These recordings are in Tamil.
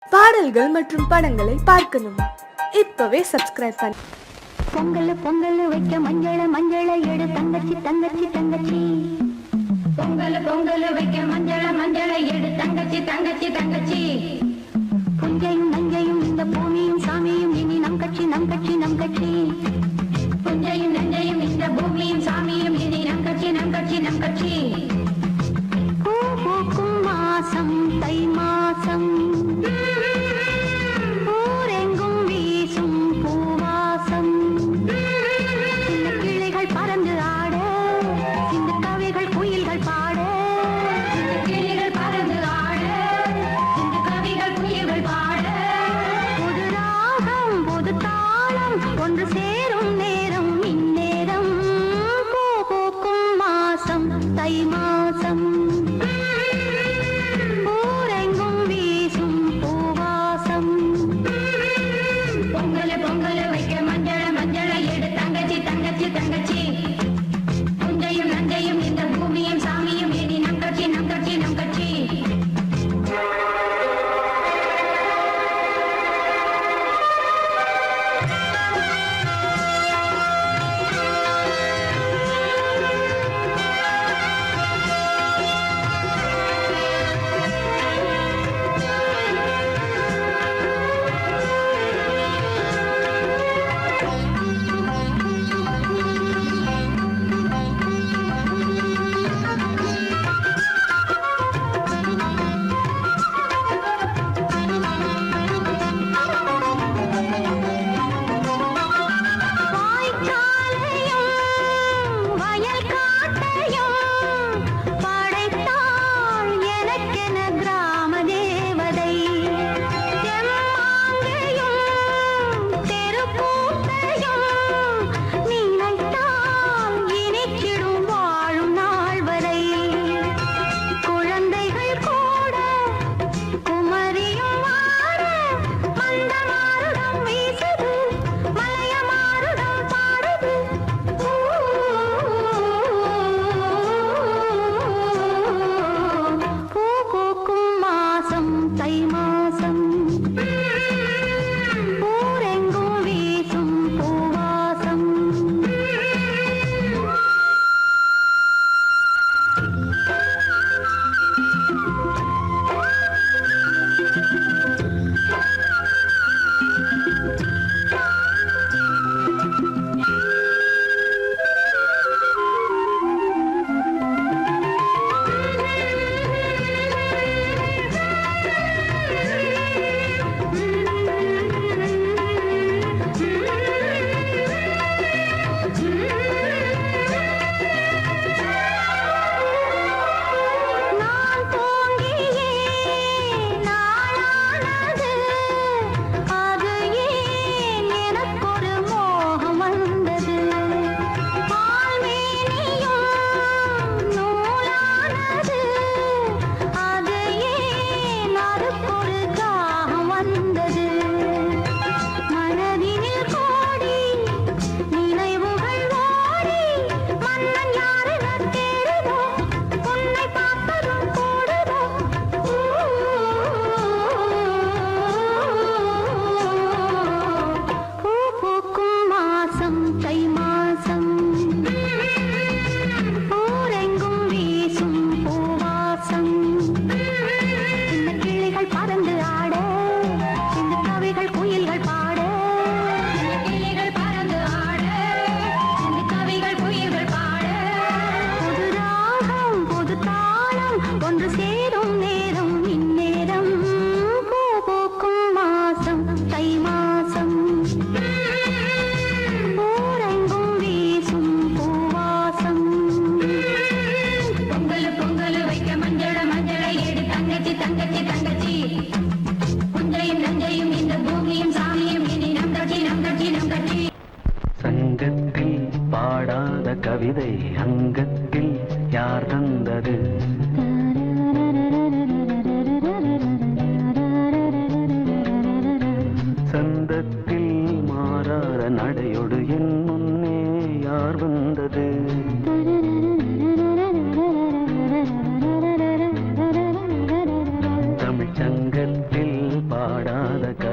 பாடல்கள் மற்றும் படங்களை பார்க்கணுமா? இப்பவே சப்ஸ்கிரைப் பண்ணு. பொங்கல் பொங்கல் வைக்க மஞ்சள மஞ்சள எடு தங்கச்சி தங்கச்சி தங்கச்சி. பொங்கல் பொங்கல் வைக்க மஞ்சள மஞ்சள எடு தங்கச்சி தங்கச்சி தங்கச்சி. புஞ்சையும் நஞ்சையும் இந்த பூமியும் சாமியும் இனி நம் கட்சி நம் கட்சி நம் கட்சி. புஞ்சையும் நஞ்சையும் இந்த பூமியும் சாமியும் இனி நம் கட்சி நம் கட்சி நம் கட்சி. பூ பூக்கும் மாசம் தை மாசம், ஊரெங்கும் வீசும் பூவாசம். சின்ன கிளிகள் பறந்து ஆட, சின்ன கவிகள் குயில்கள் பாட. சின்ன கிளிகள் பறந்து ஆட, சின்ன கவிகள் குயில்கள் பாட. புது ராகம் புது தாளம் ஒன்று சேரும் நேரம் இந்நேரம். பூ பூக்கும் மாசம் தை மாசம், ஊரெங்கும் வீசும் பூவாசம். பொங்கல் பொங்கல் வைக்க மஞ்சள மஞ்சள எடு தங்கச்சி தங்கச்சி தங்கச்சி. புஞ்சையும் நஞ்சையும் இந்த பூமியும் சாமியும் இனி நம் கட்சி நம் கட்சி நம் கட்சி.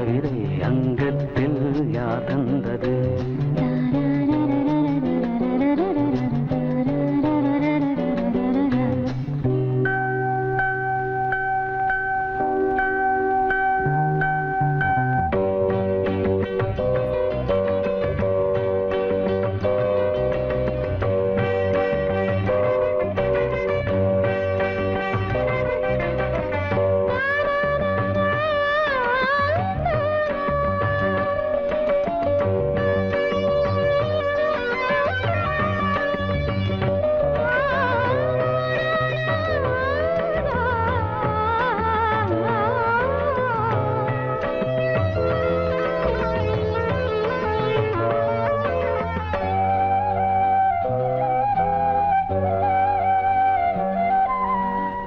கவிதை அங்கத்தில் யார் தந்தது?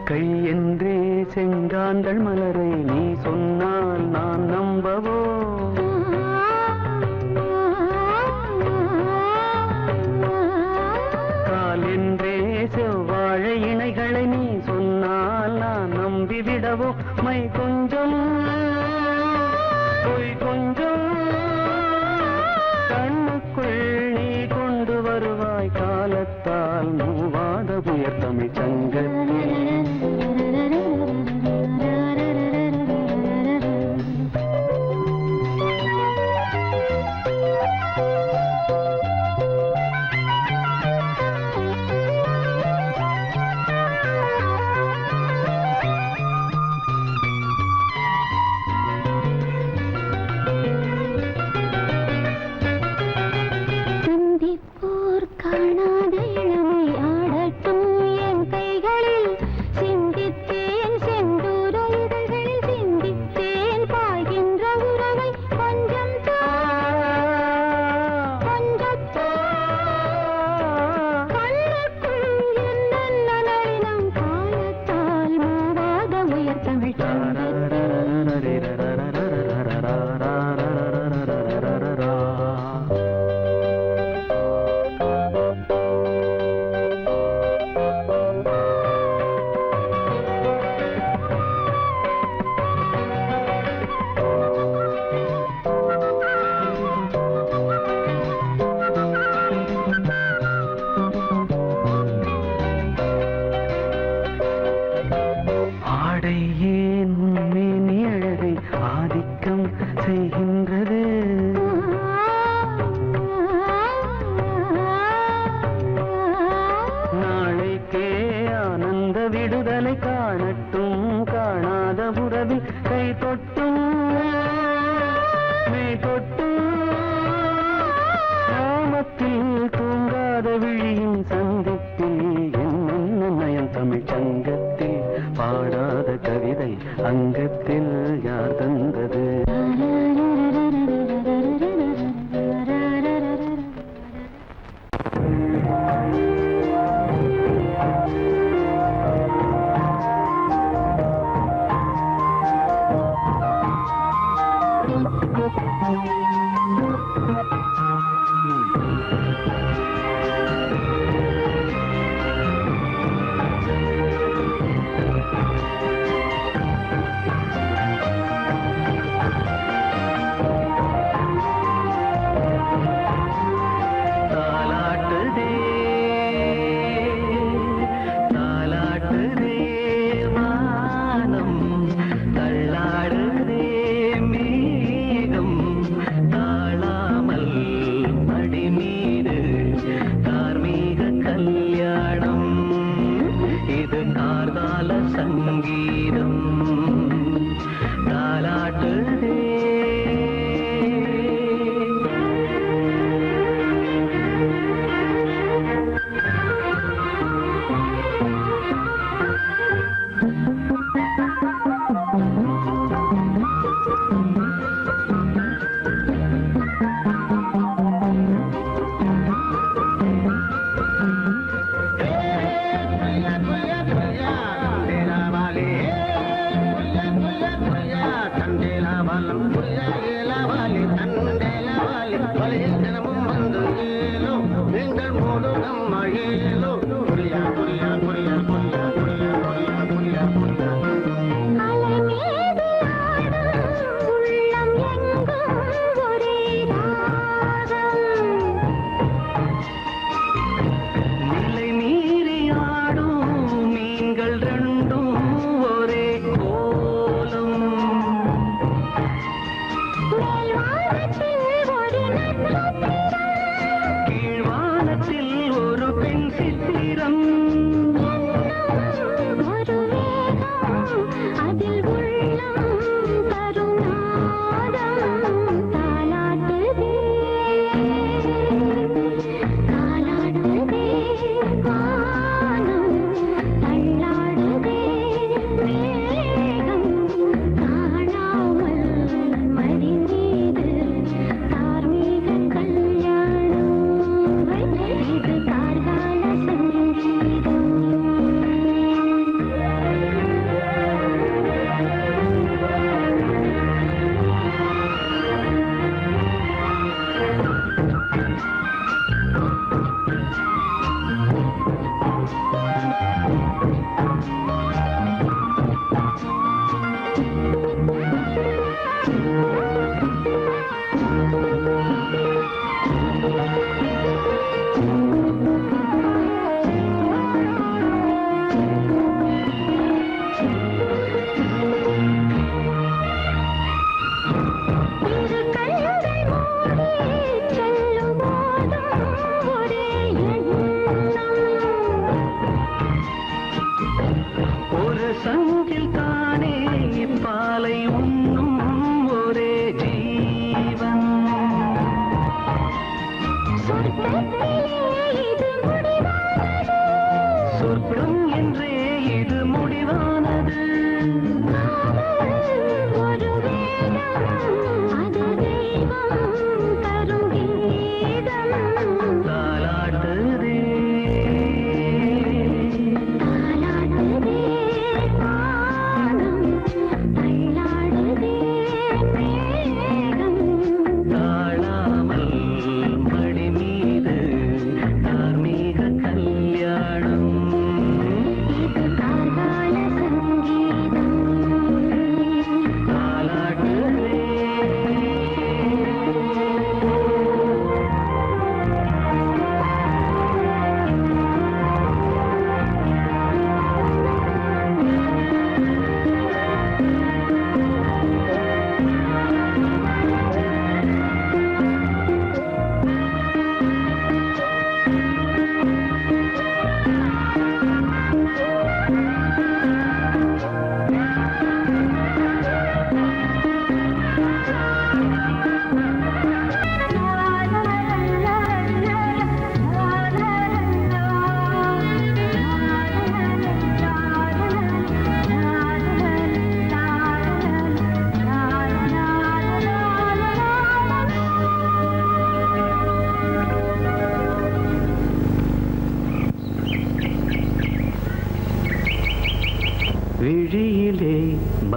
கை என்றே செங்காந்தள் மலரை நீ சொன்னால் நான் நம்பவோ? கால் என்றே செவ்வாழை இணைகளை நீ சொன்னால் நான் நம்பிவிடவோ? மை கொஞ்சம் பொய் கொஞ்சம் கண்ணுக்குள் நீ கொண்டு வருவாய் காலத்தால் மூவாத புயர் தமிழ் சங்கத்தில். காணாத இளமை ஆடட்டும் என் கைகளில், சிந்தித்தேன் செந்தூர இதழ்களில், சிந்தித்தேன் பாய்கின்ற உறவை கொஞ்சம் கொஞ்சம் கண்ணுக்குள் என்ன நளினம் காலத்தால் மூவாத உயர் தமிழ் செய்கின்றது. நாளைக்கே ஆனந்த விடுதலை காணட்டும் காணாத உறவில் கை தொட்டும் மெய் தொட்டும் கிராமத்தில் தூங்காத விழியின் சந்திப்பில் என்னென்ன நயம் தமிழ் சங்கத்தில் பாடாத கவிதை அங்கத்தில் யார் தந்தது? உள்ளம்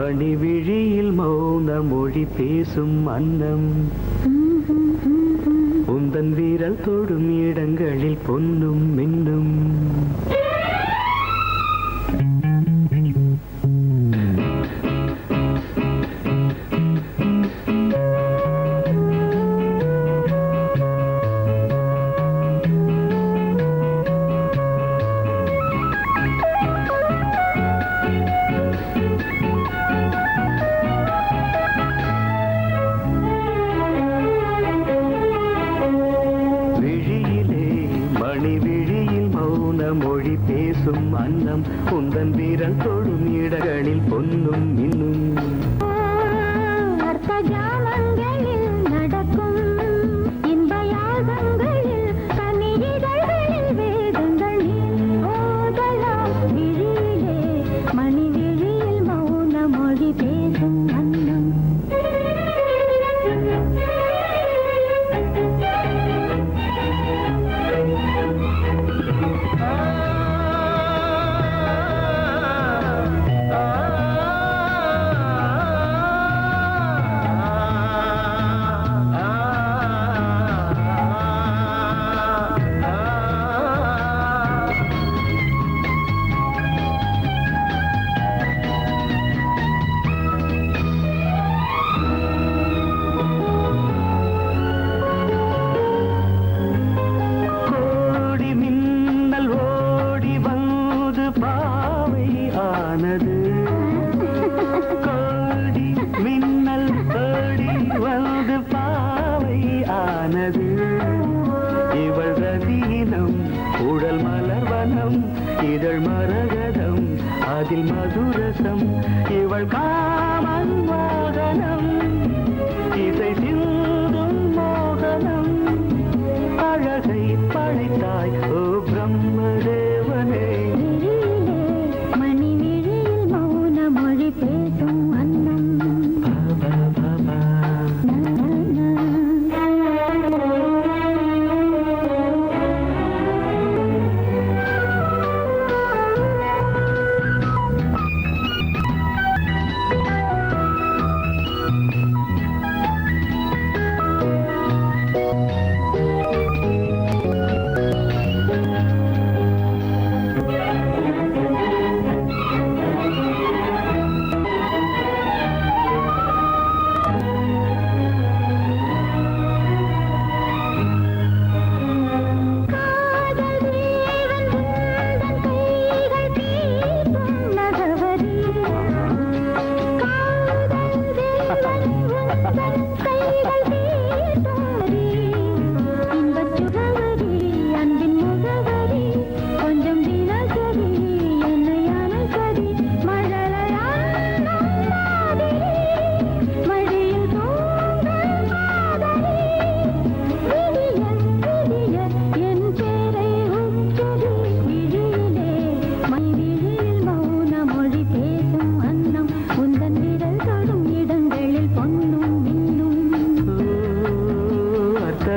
மணி விழியில் மௌன மொழி பேசும் அன்னம் உந்தன் வீரல் தொடும் இடங்களில் பொன்னும் மின்னும் மொழி பேசும் அன்னம் உந்தன் வீரல் தொடும் இடங்களில் பொன்னும் மின்னும் அர்த்த ஜாமங்களில் நடக்கும் இன்ப யாகங்களில் கனிதழ்களில் வேதங்கள் ஓதலாம் விழியிலே மணி விழியில் மௌன மொழி பேசும் அன்னம் கோடி மின்னல் ஓடி வந்து பாவை ஆனது இவள் ரதீனம் உடல் மலர்வனம் இதழ் மரகதம் அதில் மதுரசம் இவள் காமன் மோகனம் இசை சிந்தும் மோகனம் அழகை படைத்தாய் ஓ பிரம்மதேவனே பேசும் அன்னம்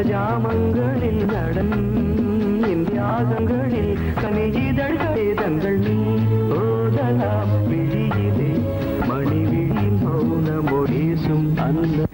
ஜாமங்களில் நடன் இந்தியாகங்களில் கனிதழ்களே தங்கள் நீ ஓதலாம் விழியிலே மணி விழியில் மௌன மொழிசும் அந்த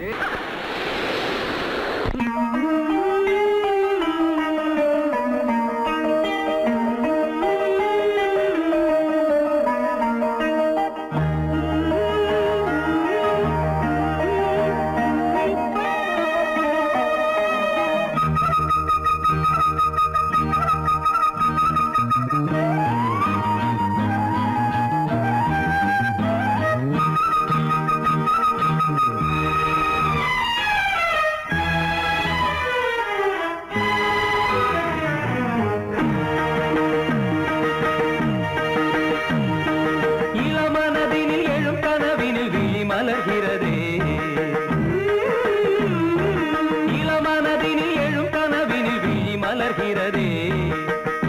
மலர்கிறதே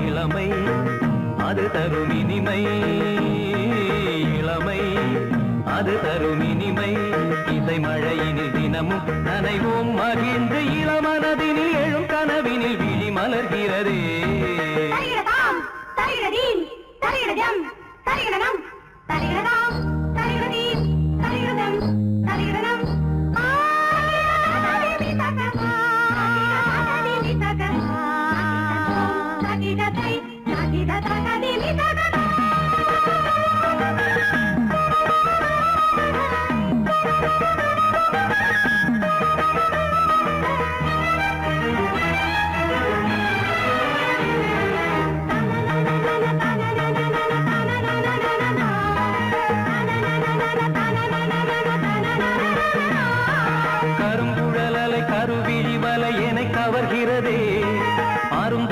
இளமை அது தரும் இனிமை இளமை அது தரும் இனிமை இசை மழையினில் தினமும் நனைவோம் மகிழ்ந்து இளமனதினில் எழும் கனவினில் விழி மலர்கிறதே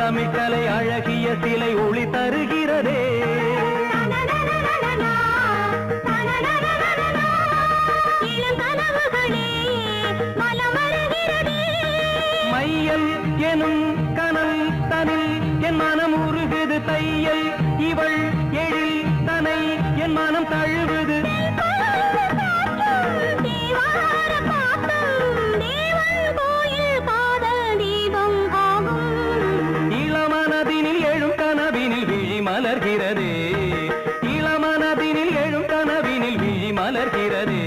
தமிழ்கலை அழகிய சிலை ஒளி தருகிறதே. மையல் எனும் கனல் தனில் என் மனம் உருகுது தையல் இவள் எழில் தனை என் மனம் தழுவுது. இளமனதினில் எழும் கனவினில் விழி மலர்கிறதே. இளமனதினில் எழும் கனவினில் விழி மலர்கிறதே.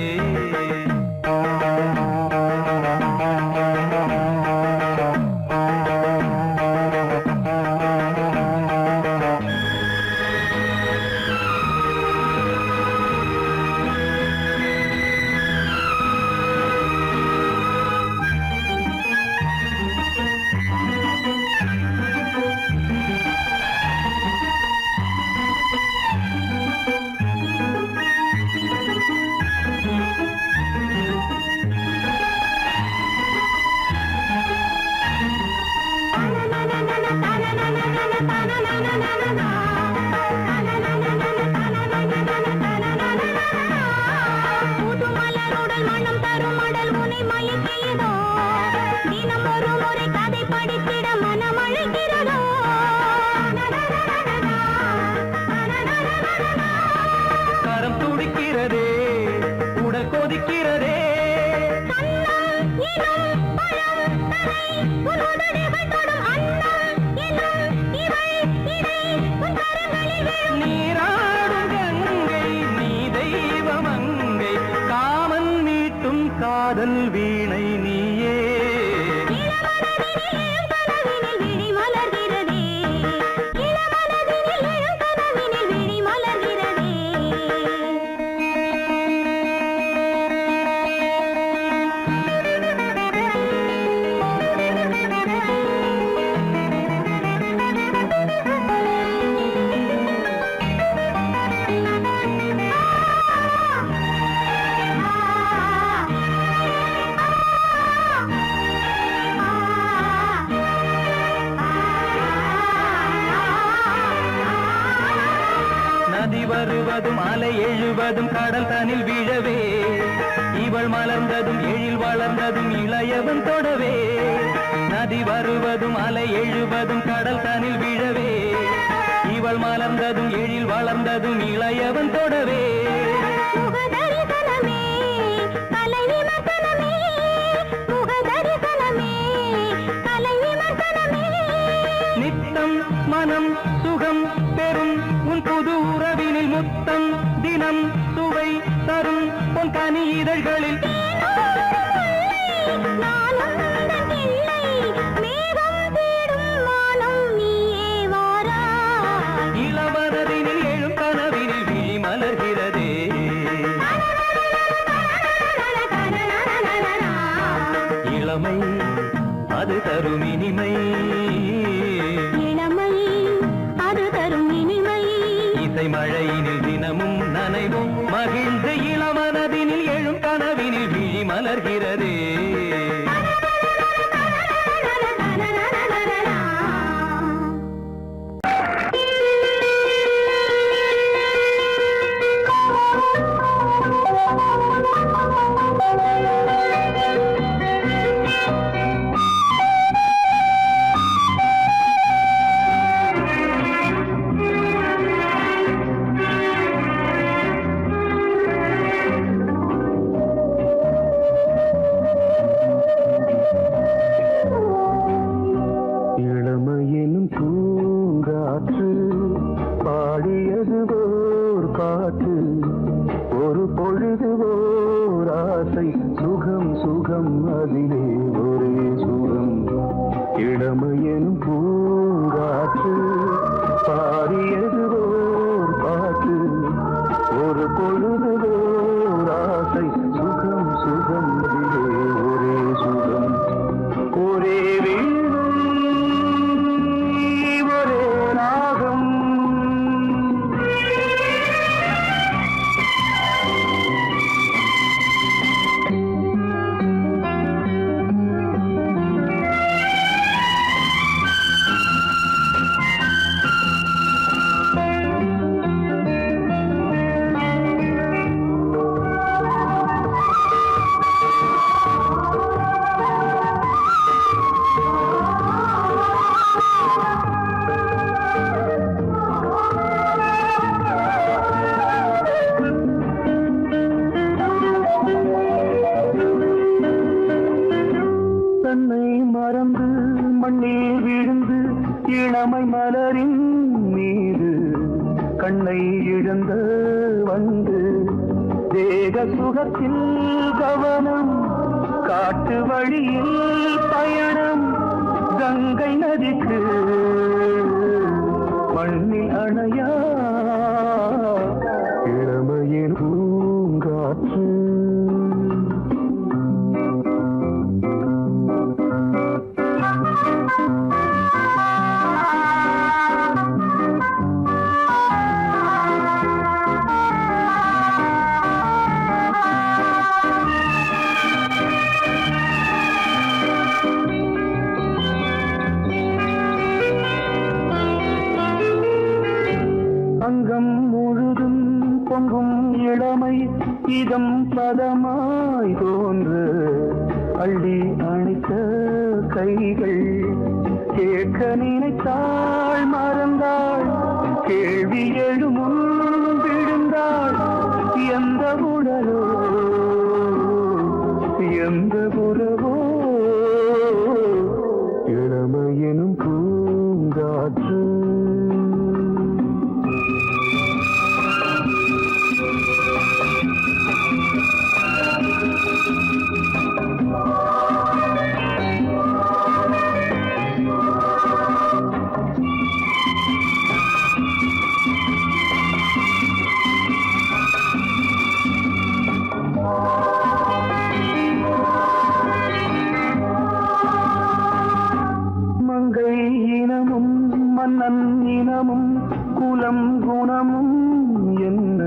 கரம் துடிக்கிறதே, உடல் கொதிக்கிறதே. நீராடும் கங்கை நீ தெய்வமங்கை காமன் மீட்டும் காதல் வீணை நீயே. நதி வருவதும் அலை எழுவதும் கடல் தனில் விழவே இவள் மலர்ந்ததும் எழில் வளர்ந்ததும் இளையவன் தொடவே. நதி வருவதும் அலை எழுவதும் கடல் தனில் விழவே இவள் மலர்ந்ததும் எழில் வளர்ந்ததும் இளையவன் தொடவே. நித்தம் மனம் சுகம் பெறும் உன் புது உறவினில் முத்தம் தினம் சுவை தரும் உன் கனி இதழ்களில். இளவரதினில் எழும் கனவினில் விழி மலர்கிறதே. இளமை அது தரும் இனிமை. இசை மழையினில் தினமும் நனைவும் மகிழ்ந்து இளமனதினில் எழும் கனவினில் விழி மலர்கிறதே. மண்ணில் விழுந்து இளமை மலரின் மீது கண்ணை இழந்த வந்து தேக சுகத்தில் கவனம் காட்டு வழியில் பயணம் கங்கை நதிக்கு மண்ணில் அணையா இளமையின் பூங்காற்று அங்கம் முழுதும் பொங்கும் இளமை இதம் பதமாய் தோன்று அள்ளி அணைத்த கைகள் கேட்க நினைத்தாள் மறந்தாள் கேள்வி எழுமுன் விழுந்தாள் எந்த உடலோ எந்த உறவோ இளமையெனும் பூங்காற்று மன்னன் இனமும் குலம் குணமும் என்ன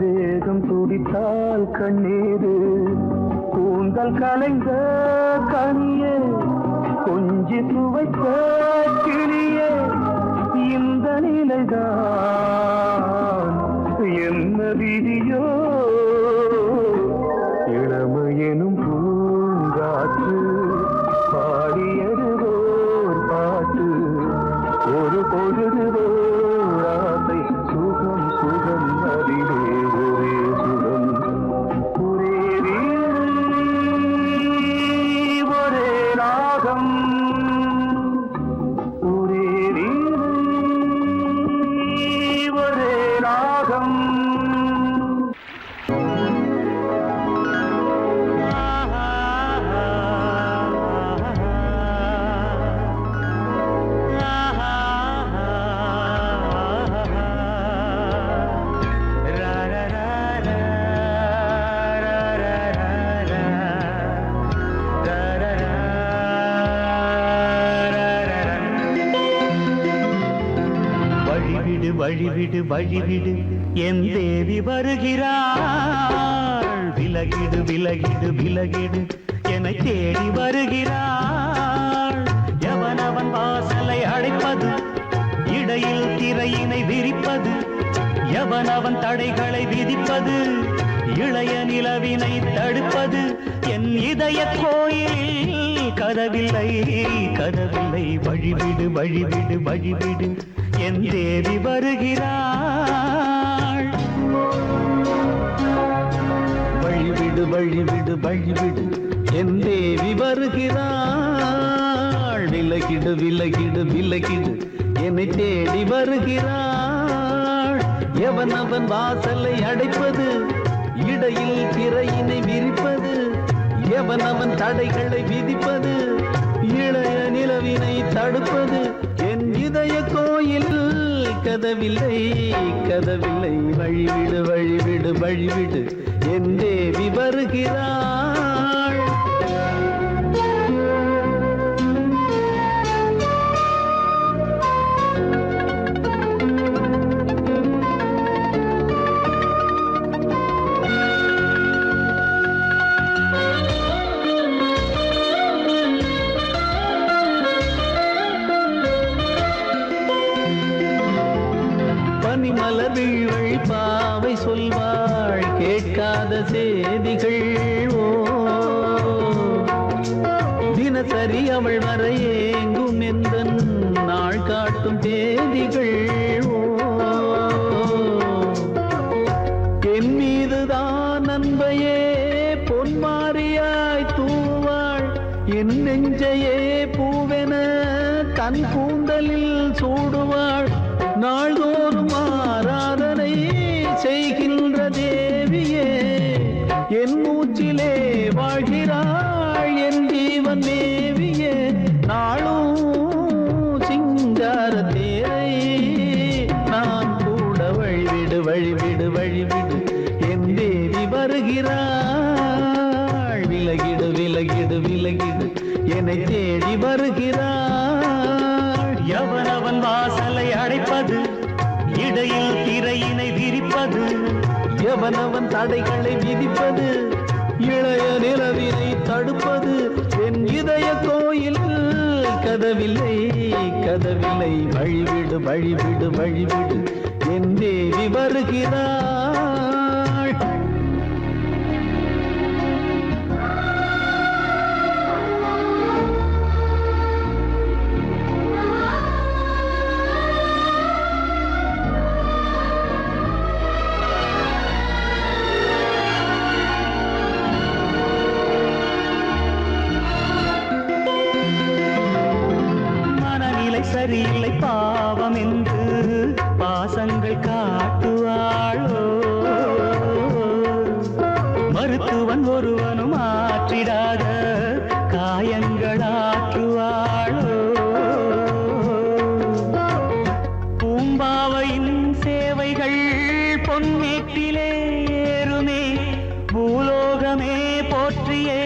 வேகம் துடித்தால் கண்ணீரு கூந்தல் கலைந்த கனியே கொஞ்சி துவைத்த கிளியே இந்த நிலைதான் என்ன விதியோ இளமையெனும் பூங்காற்று பாடியதுவோர் பாட்டு ஒரு பொழுது ஆசை சுகம் சுகம் அதிலே ஒரே சுகம் ஒரே வீடு ஒரே ராகம் ஒரே வீடு ஒரே ராகம் வழிவிடு வழிவிடு என் தேவி வருகிறாள் விலகிடு விலகிடு விலகிடு என்னை தேடி வருகிறாள் எவனவன் வாசலை அடைப்பது இடையில் திரையினை விரிப்பது எவனவன் தடைகளை விதிப்பது இளைய நிலவினை தடுப்பது என் இதய கோயிலில் கதவில்லை கதவில்லை வழிவிடு வழிவிடு வழிவிடு என் தேவி வருகிறாள் வழிவிடு வழிவிடு வழிவிடு என் தேவி வருகிறாள் விலகிடு விலகிடு விலகிடு என்னை தேடி வருகிறாள் எவன் அவன் வாசலை அடைப்பது இடையில் திரையினை விரிப்பது எவன் அவன் தடைகளை விதிப்பது இளைய நிலவினை தடுப்பது என் இதய கோயில் கதவில்லை கதவில்லை வழிவிடு வழிவிடு வழிவிடு என் தேவி வருகிறாள் பனிமலர்விழி பாவை சொல்வாள் கேட்காத செய்திகள் ஓ தினசரி அவள் வர ஏங்கும் எந்த நாள் காட்டும் தேதிகள் ஓ என் மீதுதான் அன்பையே பொன்மாரியாய் தூவாள் என் நெஞ்சையே பூவென தன் கூந்தலில் சூடுவாள் நாள்தோறும் ஆராதனை செய்கின்ற தேவியே என் மூச்சிலே வாழ்கிறாள் என் ஜீவன் தேவியே நாளும் சிங்கார தேரை நான் கூட வழிவிடு வழிவிடு வழிவிடு என் தேவி வருகிறாள் விலகிடு விலகிடு விலகிடு என்னை தேடி வருகிறாள் எவனவன் வாசலை அடைப்பது இடையில் திரையினை விரிப்பது எவனவன் தடைகளை விதிப்பது இளைய நிலவினை தடுப்பது என் இதய கோயில் கதவில்லை கதவில்லை வழிவிடு வழிவிடு வழிவிடு என் தேவி வருகிறாள் சரியில்லை பாவம் என்று பாசங்கள் காட்டுவாளோ மருத்துவன் ஒருவனும் ஆற்றிடாத காயங்களாற்றுவாளோ பூம்பாவையின் சேவைகள் பொன்னேட்டிலே ஏறுமே பூலோகமே போற்றியே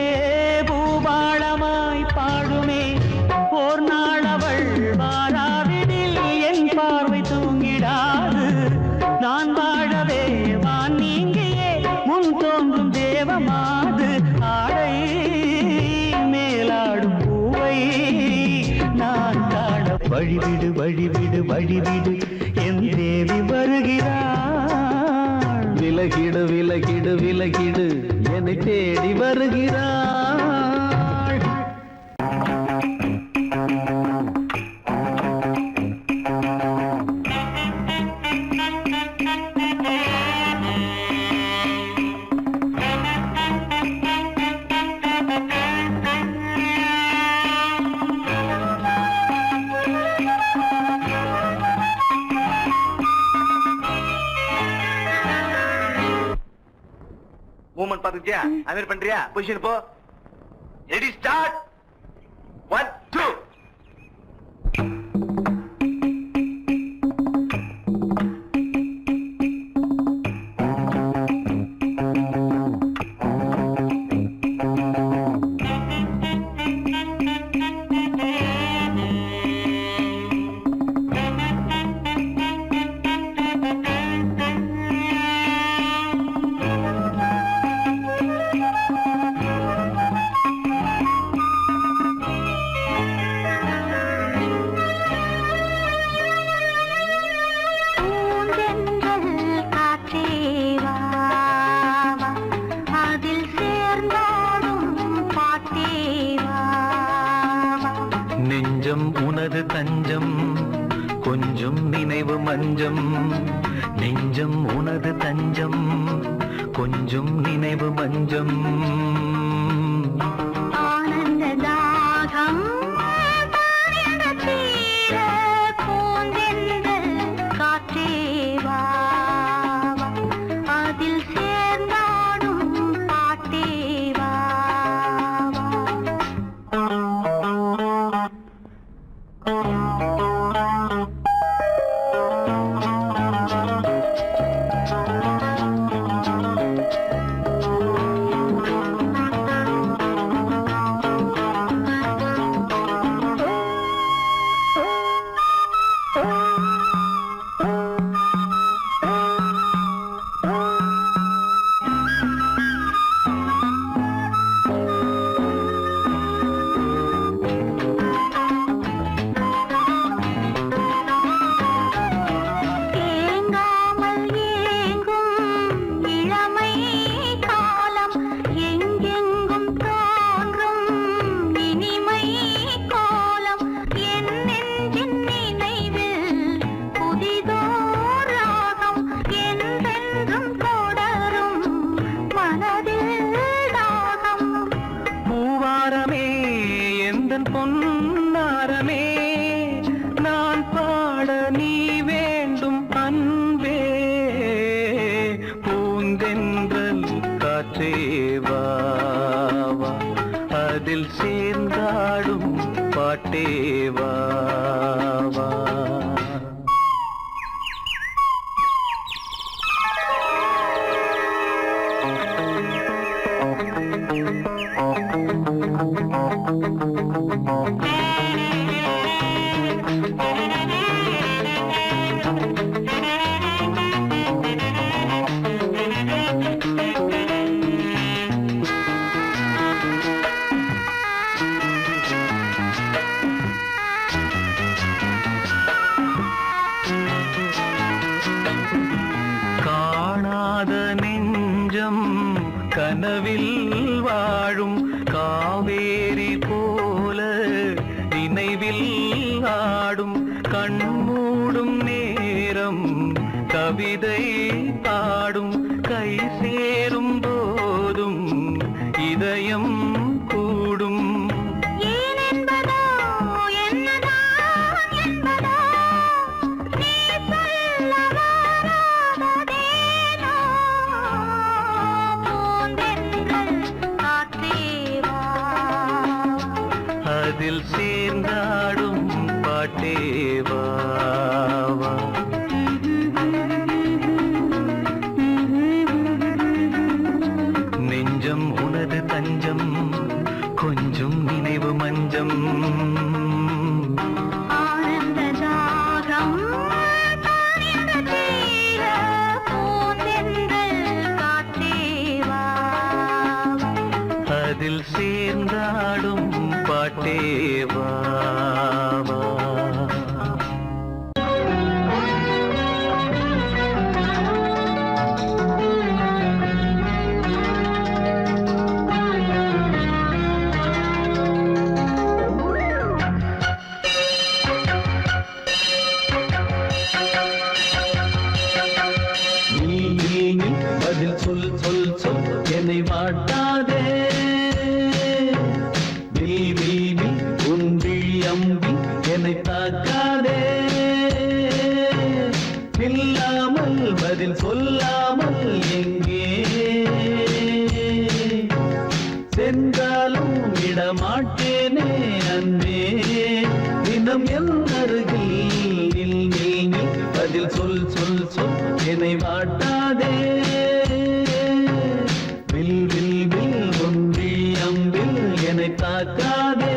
பூபாளமாய் பாடுமே ஓர் நாள் அவள் வாராவிடில் என் பார்வை தூங்கிடாது நான் வாழவே வான் நீங்கியே முன் தோன்றும் தேவமாது ஆடை மேலாடும் பூவை நான் காண வழிவிடு வழிவிடு வழிவிடு என் தேவி வருகிறாள் விலகிடு விலகிடு விலகிடு என்னை தேடி வருகிறாள் மூமெண்ட் பாத்துக்கிட்டியா அது பண்றியா பொசிஷன் போ ரெடி ஸ்டார்ட் 1 2 நெஞ்சம் உனது தஞ்சம் கொஞ்சம் நினைவு மஞ்சம் நெஞ்சம் உனது தஞ்சம் கொஞ்சம் நினைவு மஞ்சம் ஆனந்த தாகம் காற்றேவா அதில் சேர்ந்தாடும் பாட்டேவா எந்தன் பொன்னாரமே நான் பாட நீ வேண்டும் அன்பே பூந்தென்றல் காற்றேவா அதில் சேர்ந்தாடும் பாட்டேவா கனவில் வாழும் காவேரி போல நினைவில் ஆடும் கண்மூடும் நேரம் கவிதை பாடும் கை சேரும் போதும் இதயம் கூடும் அதில் சேர்ந்தாடும் பாட்டேவா நெஞ்சம் உனது தஞ்சம் கொஞ்சம் நினைவு மஞ்சம் அதில் சேர்ந்தாடும் பாட்டேவா பதில் சொல் சொல் சொல் என்னை வாட்டாதே என்னை தாக்காதே இல்லாமல் பதில் சொல்லாமல் எங்கே சென்றாலும் விடமாட்டேனே அன்பே தினம் என் அருகில் பதில் சொல் சொல் சொல் என்னை வாட்டாதே வில் வில் வில் ஒன்றி அம்பில் என்னை தாக்காதே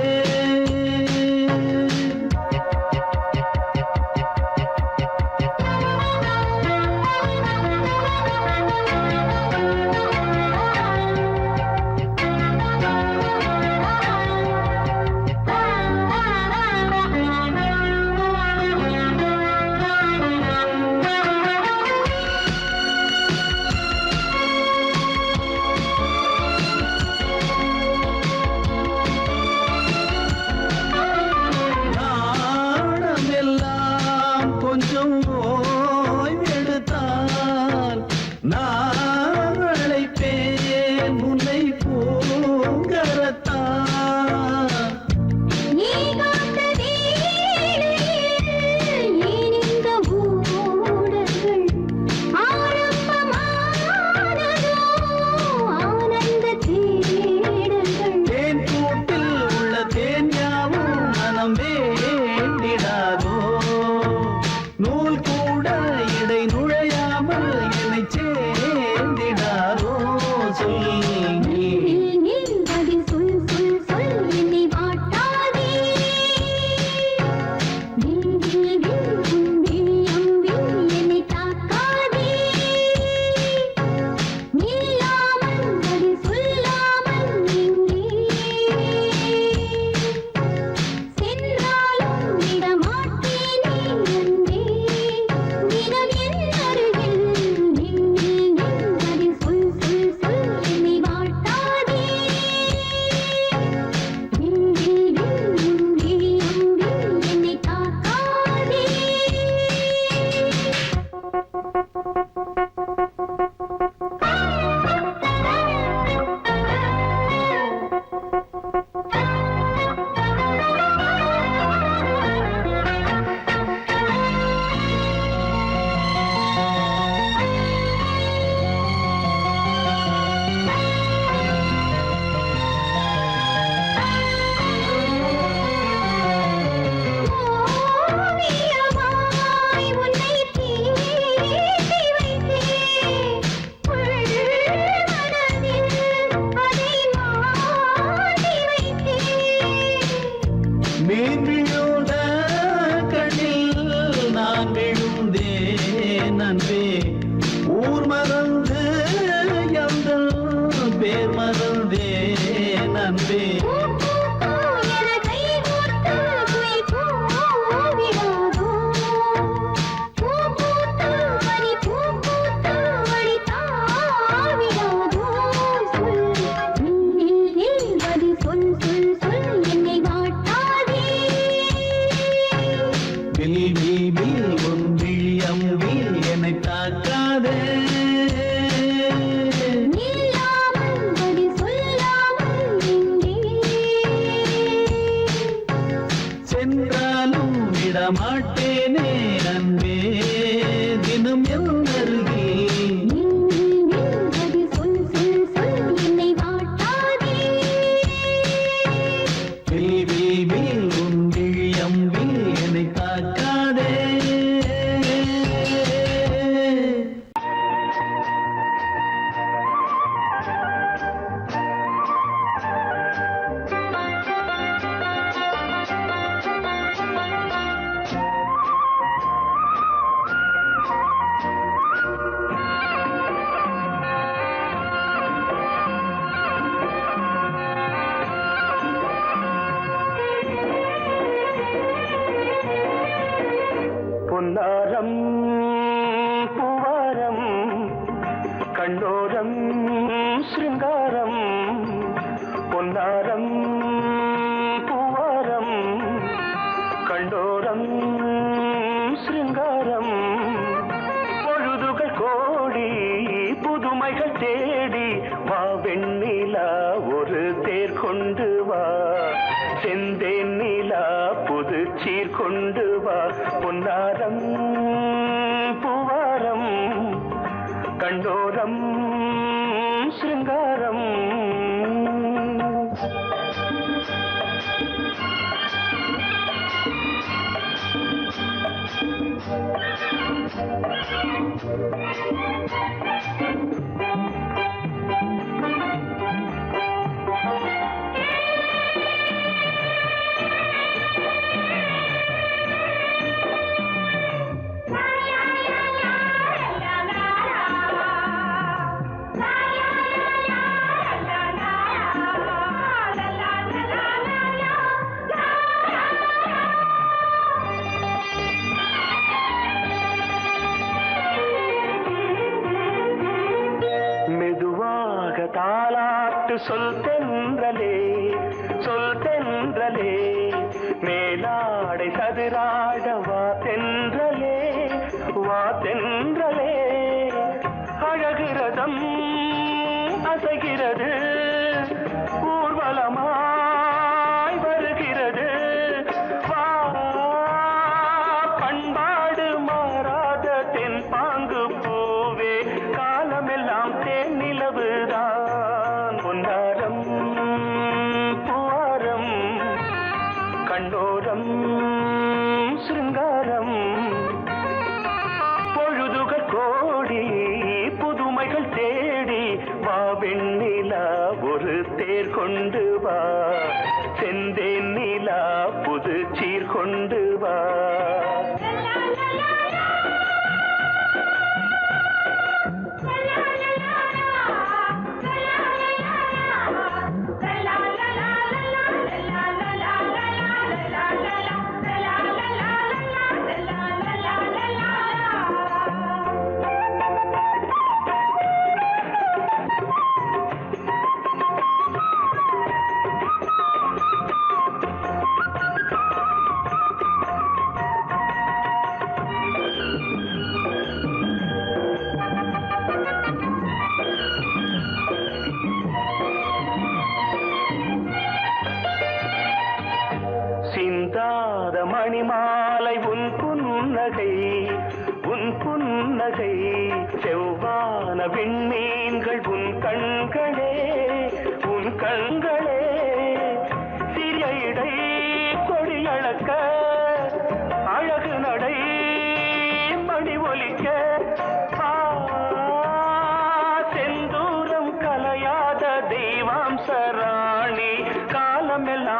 அன்பே மாட்டேனே அன்பே தினம் என்னருகே உன் விழியம்பில் என்னை தாக்காதே பொன்னாரம் பூவாரம் கண்ணோரம் சிருங்காரம் பொன்னாரம் பூவாரம் கண்ணோரம் சிருங்காரம் பொழுதுகள் கோடி புதுமைகள் தேடி வா வெண்ணிலா ஒரு தேர் கொண்டு வா செந்தேன் நிலா புது சீர் கொண்டு வா பொன்னாரம் பூவாரம் கண்டோரம் சிருங்காரம் தாலாட்டு சொல் தென்றலே மேலாடை சதுராட வா தென்றலே அழகிறதம் அசைகிறது ஊர்வலமாய் வருகிறது வா பண்பாடு மாறாத தென் பாங்கு பூவே காலமெல்லாம் தேன் நிலவுதான் பொன்னாரம் பூவாரம் கண்டோரம் சிருங்காரம் பொழுதுகள் கோடி புதுமைகள் தேடி வா வெண்ணிலா ஒரு தேர் கொண்டு வா செந்தேன் நிலா புது சீர் கொண்டு வா சிந்தாத மணிமாலை உன் புன்னகை செவ்வான விண்மீன்கள் உன் கண்களே